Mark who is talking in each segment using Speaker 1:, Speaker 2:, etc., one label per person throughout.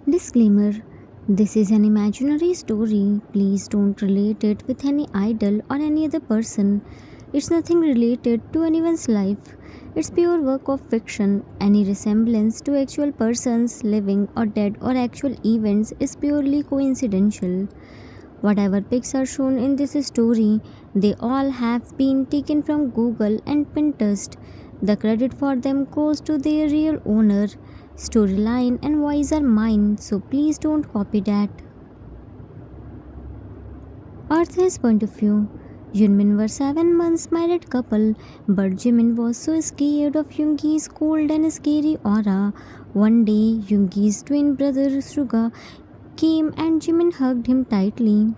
Speaker 1: Disclaimer: this is an imaginary story. Please don't relate it with any idol or any other person. It's nothing related to anyone's life. It's pure work of fiction. Any resemblance to actual persons, living or dead, or actual events is purely coincidental. Whatever pics are shown in this story, they all have been taken from Google and Pinterest. The credit for them goes to their real owner. Storyline and voice are mine, so please don't copy that. Arthur's point of view. Junmin were 7 months married couple, but Jimin was so scared of Yoongi's cold and scary aura. One day, Yoongi's twin brother Suga came and Jimin hugged him tightly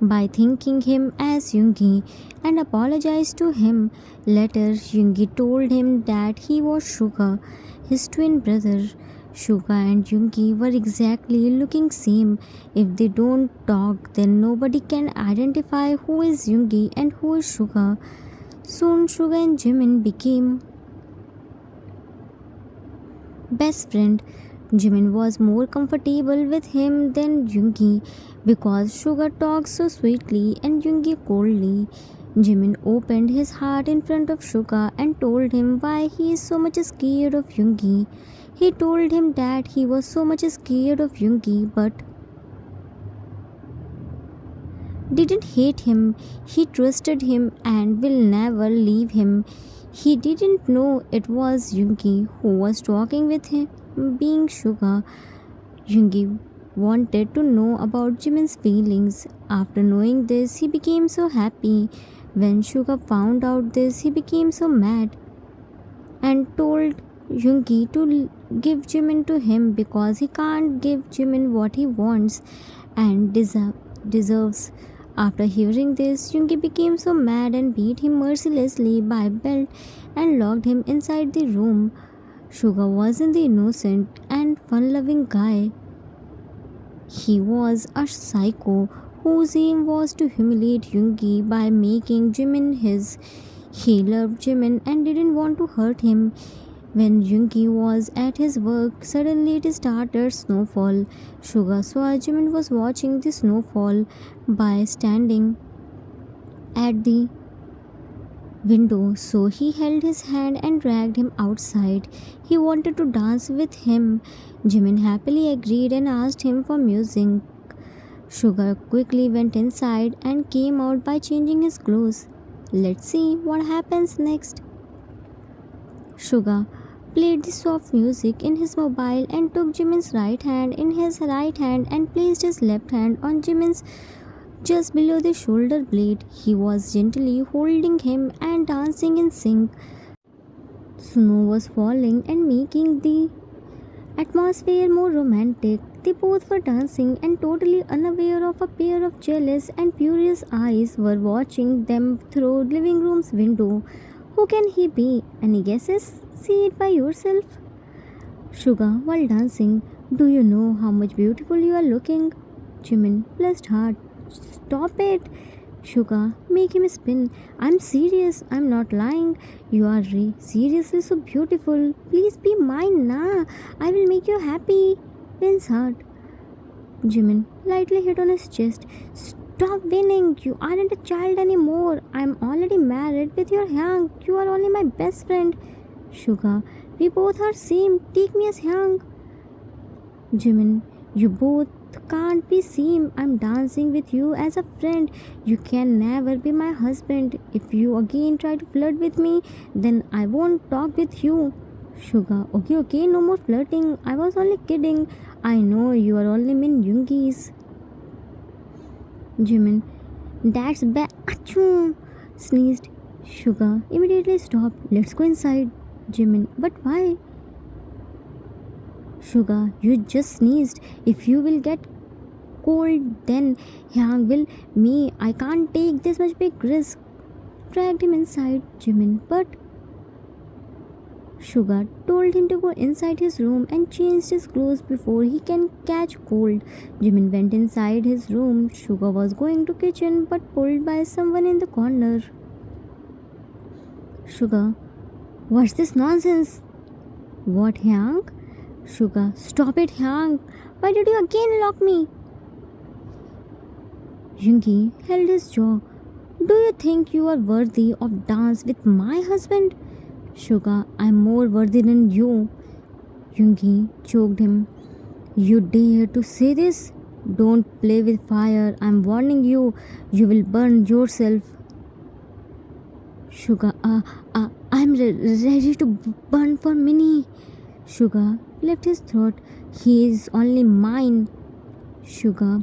Speaker 1: by thanking him as Yoongi and apologized to him. Later, Yoongi told him that he was Suga, his twin brother. Suga and Yoongi were exactly looking same. If they don't talk, then nobody can identify who is Yoongi and who is Suga. Soon, Suga and Jimin became best friend. Jimin was more comfortable with him than Yoongi because Suga talks so sweetly and Yoongi coldly. Jimin opened his heart in front of Suga and told him why he is so much scared of Yoongi. He told him that he was so much scared of Yoongi but didn't hate him. He trusted him and will never leave him. He didn't know it was Yoongi who was talking with him, being Suga. Yoongi wanted to know about Jimin's feelings. After knowing this, he became so happy. When Suga found out this, he became so mad and told Yoongi to give Jimin to him because he can't give Jimin what he wants and deserves. After hearing this, Yoongi became so mad and beat him mercilessly by belt and locked him inside the room. Suga wasn't the innocent and fun-loving guy. He was a psycho whose aim was to humiliate Yoongi by making Jimin his. He loved Jimin and didn't want to hurt him. When Yoongi was at his work, suddenly it started snowfall. Suga saw Jimin was watching the snowfall by standing at the window, so he held his hand and dragged him outside. He wanted to dance with him. Jimin happily agreed and asked him for music. Sugar quickly went inside and came out by changing his clothes. Let's see what happens next. Suga played the soft music in his mobile and took Jimin's right hand in his right hand and placed his left hand on Jimin's just below the shoulder blade. He was gently holding him and dancing in sync. Snow was falling and making the atmosphere more romantic. They both were dancing and totally unaware of a pair of jealous and furious eyes were watching them through living room's window. Who can he be? Any guesses? See it by yourself. Suga, while dancing, do you know how much beautiful you are looking? Jimin blushed hard. Stop it. Suga, make him spin. I'm serious. I'm not lying. You are seriously so beautiful. Please be mine, na. I will make you happy. Vin's heart. Jimin lightly hit on his chest. Stop winning. You aren't a child anymore. I'm already married with your Hyang. You are only my best friend. Suga, we both are same. Take me as Hyang. Jimin, you both can't be same. I'm dancing with you as a friend. You can never be my husband. If you again try to flirt with me, then I won't talk with you. Suga, okay, no more flirting. I was only kidding. I know you are only mean Yoongi's. Jimin, that's bad. Achoo! Sneezed. Suga immediately stopped. Let's go inside. Jimin, but why? Suga, you just sneezed. If you will get cold, then Hyang will me. I can't take this much big risk. Dragged him inside, Jimin, but Suga told him to go inside his room and change his clothes before he can catch cold. Jimin went inside his room. Suga was going to kitchen but pulled by someone in the corner. Suga, what's this nonsense? What, Hyang? Sugar, stop it, Hyang. Why did you again lock me? Yoongi held his jaw. Do you think you are worthy of dance with my husband? Sugar, I'm more worthy than you. Yoongi choked him. You dare to say this? Don't play with fire. I'm warning you. You will burn yourself. Sugar, I'm ready to burn for Minnie. Sugar left his throat. He is only mine. Sugar,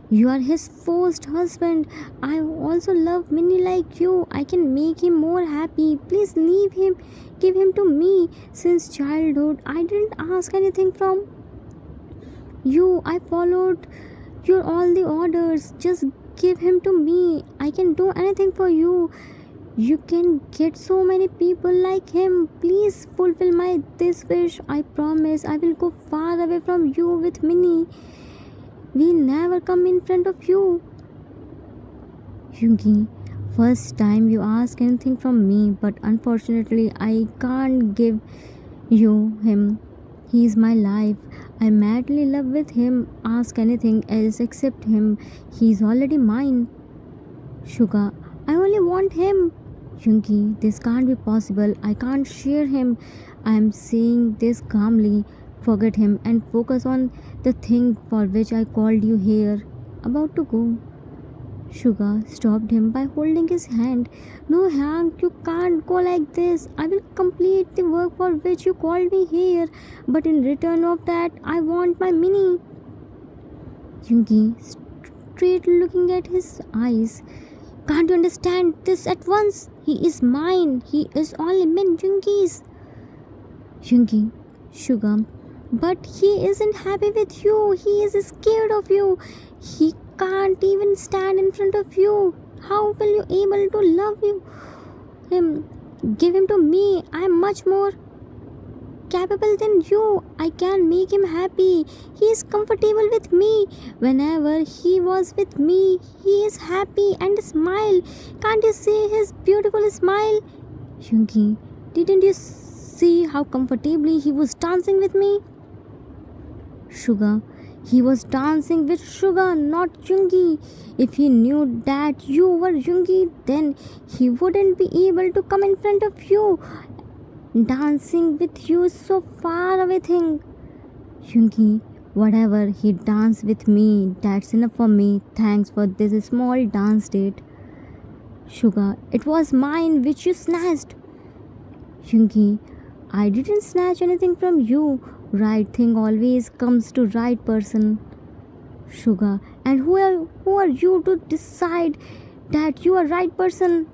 Speaker 1: you are his first husband. I also love Minnie like you. I can make him more happy. Please leave him. Give him to me. Since childhood, I didn't ask anything from you. I followed your all the orders. Just give him to me. I can do anything for you. You can get so many people like him. Please fulfill my this wish. I promise I will go far away from you with Minnie. We never come in front of you. Yoongi, first time you ask anything from me, but unfortunately I can't give you him. He is my life. I'm madly in love with him. Ask anything else except him. He is already mine. Sugar, I only want him. Yoongi, this can't be possible. I can't share him. I am saying this calmly. Forget him and focus on the thing for which I called you here. About to go. Sugar stopped him by holding his hand. No, Hank, you can't go like this. I will complete the work for which you called me here. But in return of that, I want my Minnie. Yoongi, straight looking at his eyes. Can't you understand this at once? He is mine. He is only Min Yoongi's. Yoongi, Sugar, but he isn't happy with you. He is scared of you. He can't even stand in front of you. How will you able to love him? Give him to me. I am much more capable than you. I can make him happy. He is comfortable with me. Whenever he was with me, he is happy and smile. Can't you see his beautiful smile? Yoongi, didn't you see how comfortably he was dancing with me? Sugar, he was dancing with Sugar, not Yoongi. If he knew that you were Yoongi, then he wouldn't be able to come in front of you. Dancing with you is so far away thing. Yoongi, whatever he danced with me, that's enough for me. Thanks for this small dance date. Sugar, it was mine which you snatched. Yoongi, I didn't snatch anything from you. Right thing always comes to right person. Sugar, and who are you to decide that you are right person?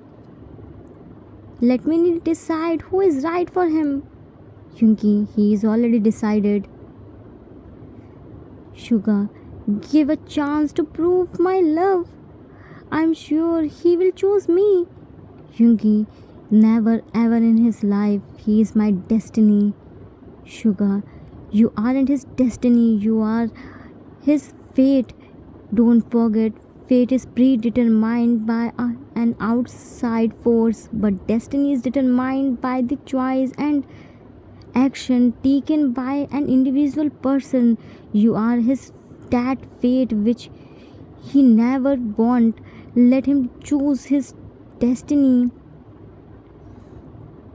Speaker 1: Let me decide who is right for him. Yoongi, he is already decided. Sugar, give a chance to prove my love. I'm sure he will choose me. Yoongi, never ever in his life. He is my destiny. Sugar, you aren't his destiny. You are his fate. Don't forget, fate is predetermined by an outside force, but destiny is determined by the choice and action taken by an individual person. You are his that fate which he never want. Let him choose his destiny.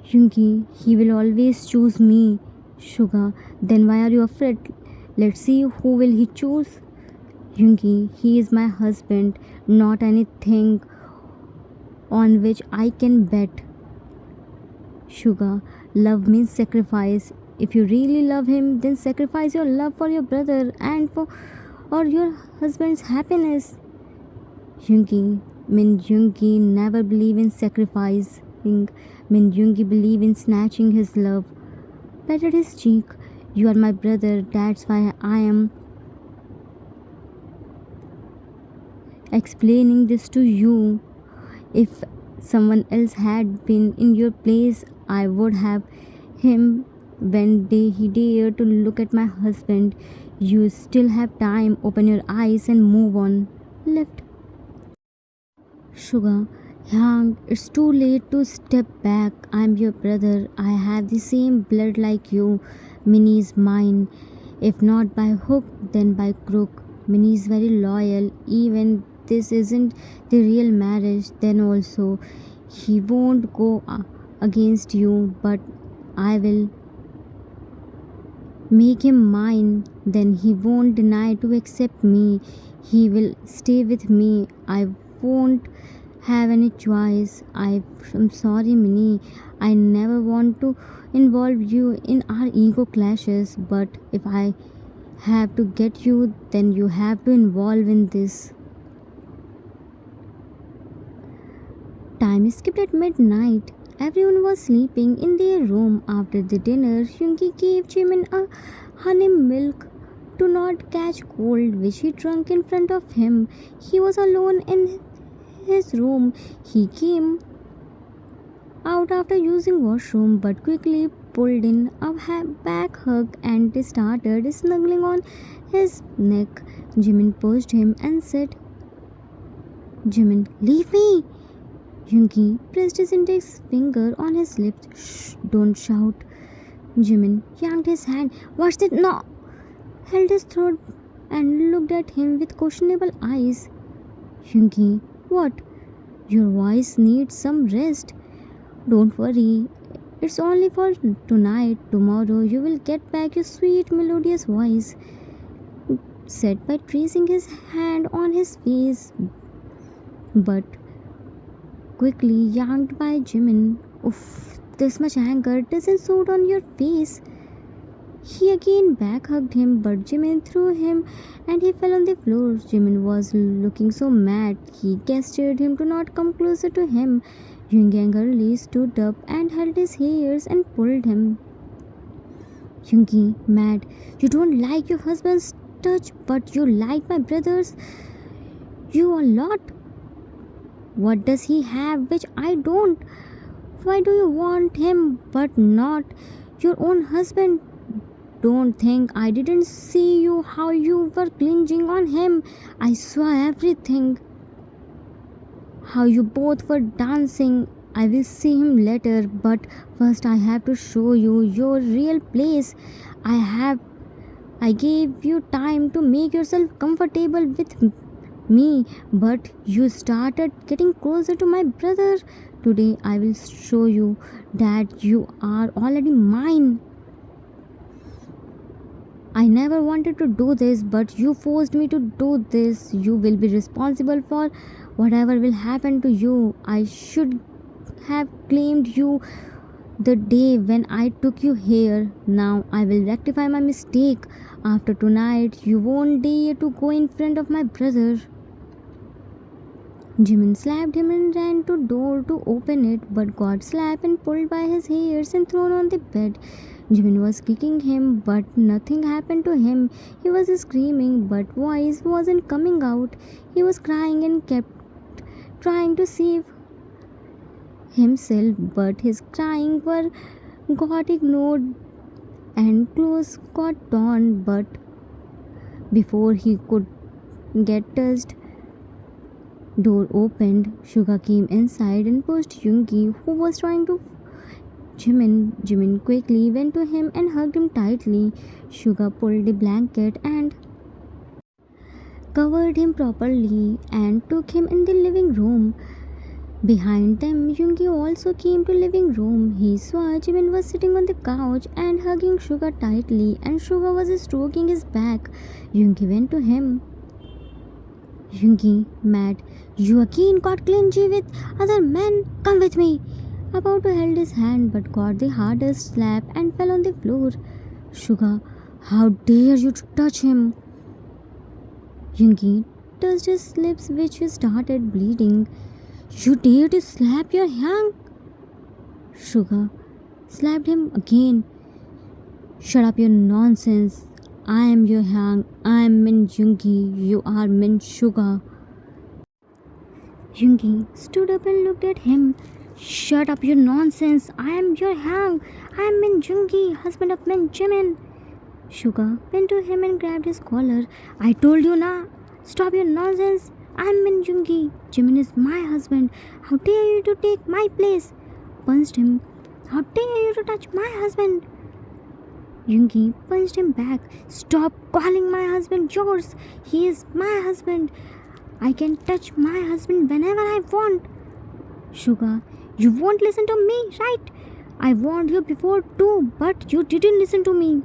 Speaker 1: Yoongi, he will always choose me. Sugar, then why are you afraid? Let's see who will he choose. Yoongi, he is my husband, not anything on which I can bet. Sugar, love means sacrifice. If you really love him, then sacrifice your love for your brother and for or your husband's happiness. Yoongi, Min Yoongi never believe in sacrificing. Min Yoongi believe in snatching his love. Patted his cheek. You are my brother, that's why I am explaining this to you. If someone else had been in your place, I would have him when he dared to look at my husband. You still have time. Open your eyes and move on. Left. Sugar, Young, it's too late to step back. I'm your brother. I have the same blood like you. Minnie is mine. If not by hook, then by crook. Minnie is very loyal, even this isn't the real marriage, then also. He won't go against you, but I will make him mine. Then he won't deny to accept me. He will stay with me. I won't have any choice. I'm sorry, Minnie. I never want to involve you in our ego clashes, but if I have to get you, then you have to involve in this. Time skipped at midnight. Everyone was sleeping in their room after the dinner. Yungi gave Jimin a honey milk to not catch cold, which he drank in front of him. He was alone in his room. He came out after using washroom, but quickly pulled in a back hug and started snuggling on his neck. Jimin pushed him and said, "Jimin, leave me." Yoongi pressed his index finger on his lips. "Shh, don't shout." Jimin yanked his hand. "What's it? No!" Held his throat and looked at him with questionable eyes. Yoongi, what? Your voice needs some rest. Don't worry, it's only for tonight. Tomorrow you will get back your sweet melodious voice, said by tracing his hand on his face, but quickly yanked by Jimin. Oof, this much anger doesn't suit on your face. He again back hugged him, but Jimin threw him and he fell on the floor. Jimin was looking so mad. He gestured him to not come closer to him. Yoongi angrily stood up and held his hairs and pulled him. Yoongi, mad. You don't like your husband's touch, but you like my brother's. You a lot. What does he have which I don't? Why do you want him but not your own husband? Don't think I didn't see you how you were clinging on him. I saw everything. How you both were dancing. I will see him later, but first I have to show you your real place. I gave you time to make yourself comfortable with me, but you started getting closer to my brother. Today I will show you that you are already mine. I never wanted to do this, but you forced me to do this. You will be responsible for whatever will happen to you. I should have claimed you the day when I took you here. Now I will rectify my mistake. After tonight, you won't dare to go in front of my brother. Jimin slapped him and ran to door to open it, but got slapped and pulled by his hairs and thrown on the bed. Jimin was kicking him, but nothing happened to him. He was screaming, but voice wasn't coming out. He was crying and kept trying to save himself, but his crying got ignored and clothes got torn. But before he could get touched, door opened. Suga came inside and pushed Yoongi, who was trying to Jimin. Jimin quickly went to him and hugged him tightly. Suga pulled the blanket and covered him properly and took him in the living room. Behind them, Yoongi also came to living room. He saw Jimin was sitting on the couch and hugging Suga tightly, and Suga was stroking his back. Yoongi went to him. Yoongi, mad. You again got clingy with other men? Come with me. About to held his hand, but got the hardest slap and fell on the floor. Suga, how dare you to touch him? Yoongi touched his lips, which started bleeding. You dare to slap your hand? Suga slapped him again. Shut up your nonsense. I am your hang. I am Min Yoongi. You are Min Suga. Yoongi stood up and looked at him. Shut up your nonsense. I am your hang. I am Min Yoongi, husband of Min Jimin. Suga went to him and grabbed his collar. I told you na. Stop your nonsense. I am Min Yoongi. Jimin is my husband. How dare you to take my place? Punched him. How dare you to touch my husband? Yoongi punched him back. Stop calling my husband yours. He is my husband. I can touch my husband whenever I want. Suga, you won't listen to me, right? I warned you before too, but you didn't listen to me.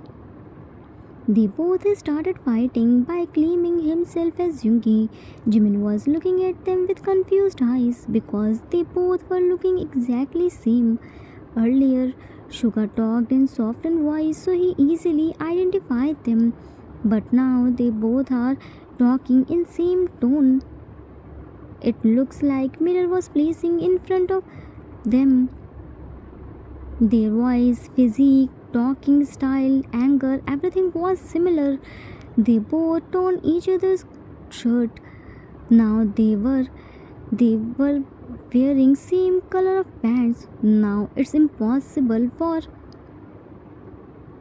Speaker 1: They both started fighting by claiming himself as Yoongi. Jimin was looking at them with confused eyes because they both were looking exactly same. Earlier, Suga talked in softened voice so he easily identified them. But now they both are talking in same tone. It looks like mirror was placing in front of them. Their voice, physique, talking style, anger, everything was similar. They both torn each other's shirt. Now they were wearing same color of pants. Now it's impossible for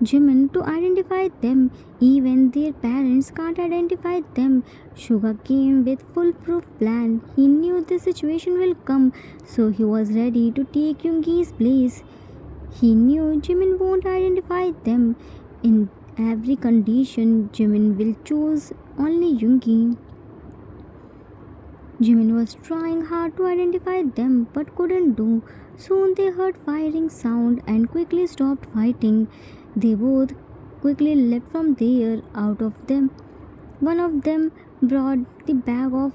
Speaker 1: Jimin to identify them. Even their parents can't identify them. Suga came with foolproof plan. He knew this situation will come, so he was ready to take Yoongi's place. He knew Jimin won't identify them. In every condition, Jimin will choose only Yoongi. Jimin was trying hard to identify them but couldn't do. Soon they heard firing sound and quickly stopped fighting. They both quickly left from there. Out of them, one of them brought the bag of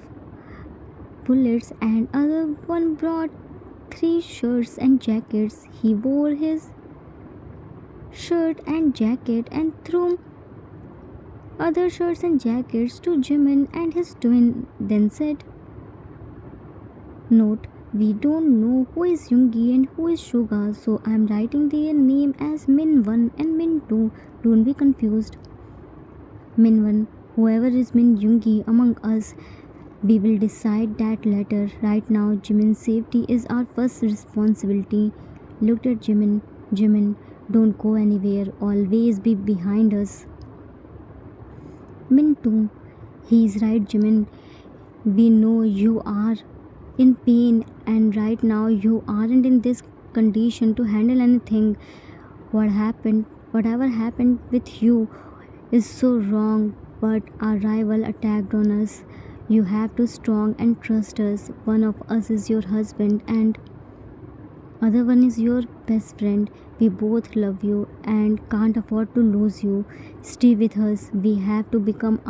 Speaker 1: bullets and other one brought three shirts and jackets. He wore his shirt and jacket and threw other shirts and jackets to Jimin and his twin, then said, Note, we don't know who is Yoongi and who is Suga, so I'm writing their name as Min 1 and Min 2. Don't be confused. Min 1, whoever is Min Yoongi among us, we will decide that later. Right now, Jimin's safety is our first responsibility. Looked at Jimin. Jimin, don't go anywhere. Always be behind us. Min 2, he's right, Jimin. We know you are in pain and right now you aren't in this condition to handle anything. Whatever happened with you is so wrong, but our rival attacked on us. You have to strong and trust us. One of us is your husband and other one is your best friend. We both love you and can't afford to lose you. Stay with us. You have to become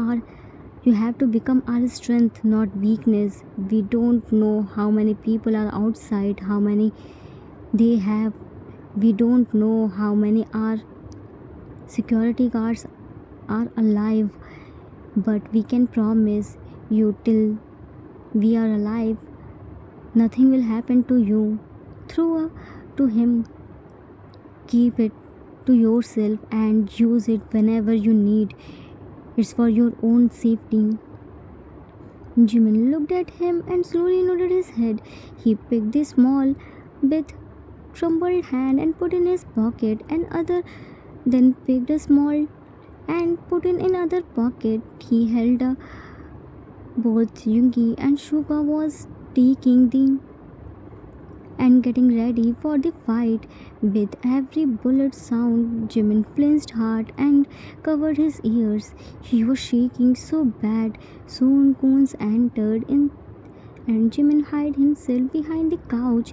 Speaker 1: our strength, not weakness. We don't know how many people are outside, how many they have. We don't know how many are security guards are alive, but we can promise you till we are alive, nothing will happen to you. Throw to him, keep it to yourself and use it whenever you need. It's for your own safety. Jimin looked at him and slowly nodded his head. He picked the small, with trembled hand and put in his pocket, and other then picked a small and put in another pocket. He held both Yoongi and Suga was taking the and getting ready for the fight. With every bullet sound, Jimin flinched hard and covered his ears. He was shaking so bad. Soon goons entered in and Jimin hid himself behind the couch.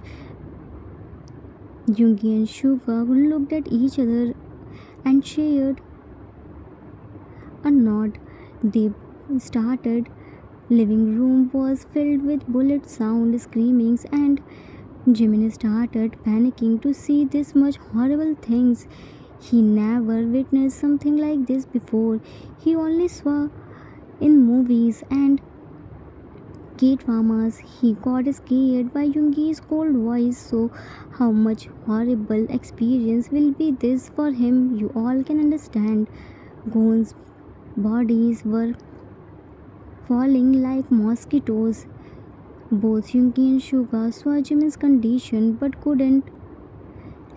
Speaker 1: Yoongi and Suga looked at each other and shared a nod. They started. Living room was filled with bullet sound, screamings, and Jimin started panicking to see this much horrible things. He never witnessed something like this before. He only saw in movies and K-dramas. He got scared by Yoongi's cold voice. So how much horrible experience will be this for him? You all can understand. Goons' bodies were falling like mosquitoes. Both Yoongi and Suga saw Jimin's condition but couldn't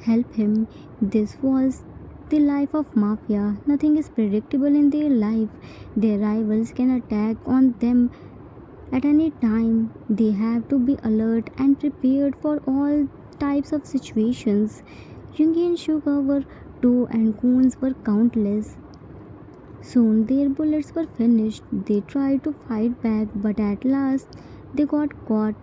Speaker 1: help him. This was the life of mafia. Nothing is predictable in their life. Their rivals can attack on them at any time. They have to be alert and prepared for all types of situations. Yoongi and Suga were too, and goons were countless. Soon their bullets were finished. They tried to fight back, but at last they got caught.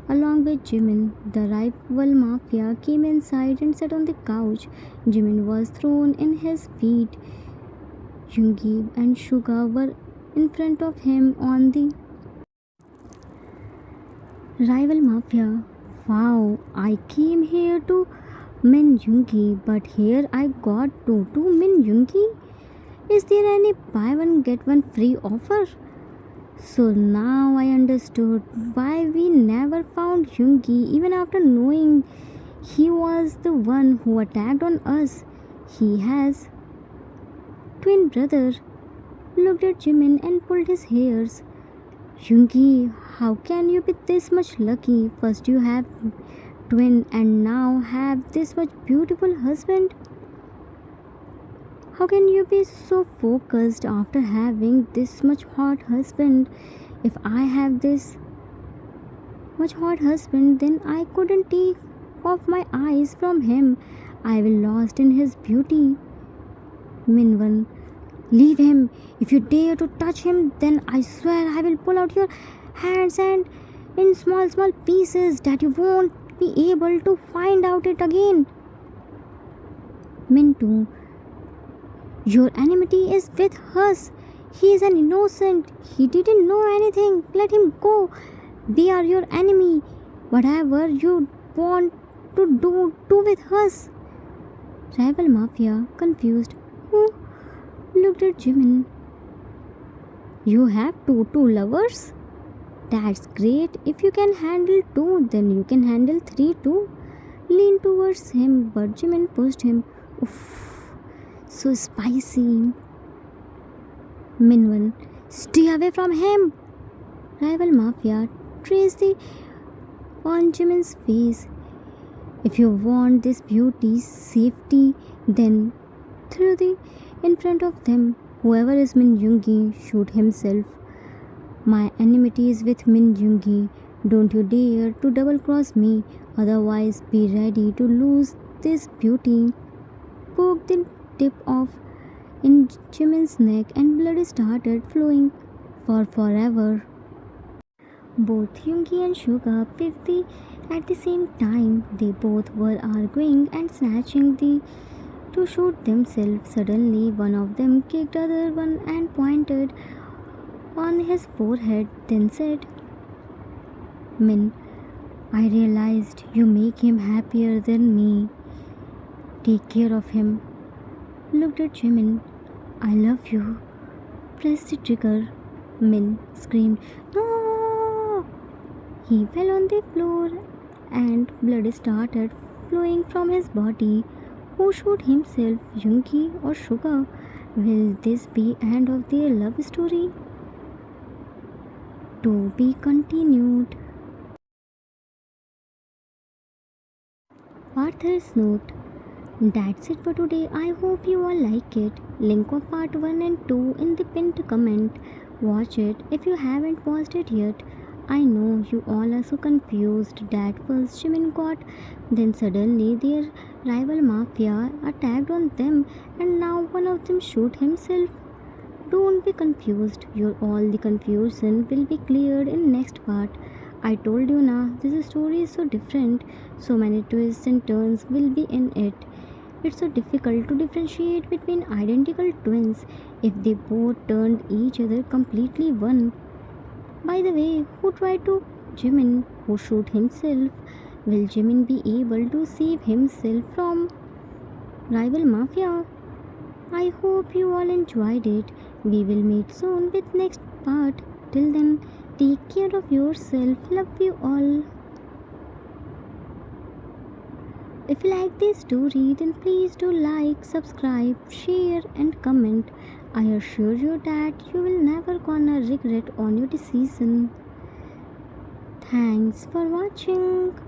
Speaker 1: Along with Jimin, the rival mafia came inside and sat on the couch. Jimin was thrown in his feet. Yoongi and Suga were in front of him on the rival mafia. Wow, I came here to Min Yoongi, but here I got to Min Yoongi. Is there any buy one get one free offer? So now I understood why we never found Yoongi even after knowing he was the one who attacked on us. He has twin brother. Looked at Jimin and pulled his hairs. Yoongi, how can you be this much lucky? First you have twin and now have this much beautiful husband. How can you be so focused after having this much hot husband? If I have this much hot husband, then I couldn't take off my eyes from him. I will lost in his beauty. Minwan, leave him. If you dare to touch him, then I swear I will pull out your hands and in small pieces that you won't be able to find out it again. Mintu, your enmity is with us. He is an innocent. He didn't know anything. Let him go. We are your enemy. Whatever you want to do with us. Rival Mafia, confused, who looked at Jimin. You have two lovers? That's great. If you can handle two, then you can handle three too. Leaned towards him, but Jimin pushed him. Oof, so spicy. Minwan, stay away from him. Rival Mafia traced the on Jimin's face. If you want this beauty, safety, then through the in front of them. Whoever is Min Yoongi, shoot himself. My enmity is with Min Yoongi. Don't you dare to double cross me, otherwise be ready to lose this beauty. Poked the tip off in Jimin's neck and blood started flowing for forever. Both Yoongi and Suga picked at the same time. They both were arguing and snatching to shoot themselves. Suddenly, one of them kicked the other one and pointed on his forehead, then said, Min, I realized you make him happier than me. Take care of him. Looked at Jimin. I love you. Press the trigger. Min screamed, No! He fell on the floor and blood started flowing from his body. Who shot himself, Yoongi or Suga? Will this be end of their love story? To be continued. Author's note. That's it for today. I hope you all like it. Link of part 1 and 2 in the pinned comment. Watch it if you haven't watched it yet. I know you all are so confused that first Jimin got, then suddenly their rival mafia attacked on them and now one of them shoot himself. Don't be confused. All the confusion will be cleared in next part. I told you na, this story is so different. So many twists and turns will be in it. It's so difficult to differentiate between identical twins if they both turned each other completely one. By the way, who tried to Jimin, who shoot himself? Will Jimin be able to save himself from rival mafia? I hope you all enjoyed it. We will meet soon with next part. Till then, take care of yourself. Love you all. If you like this story, then please do like, subscribe, share and comment. I assure you that you will never gonna regret on your decision. Thanks for watching.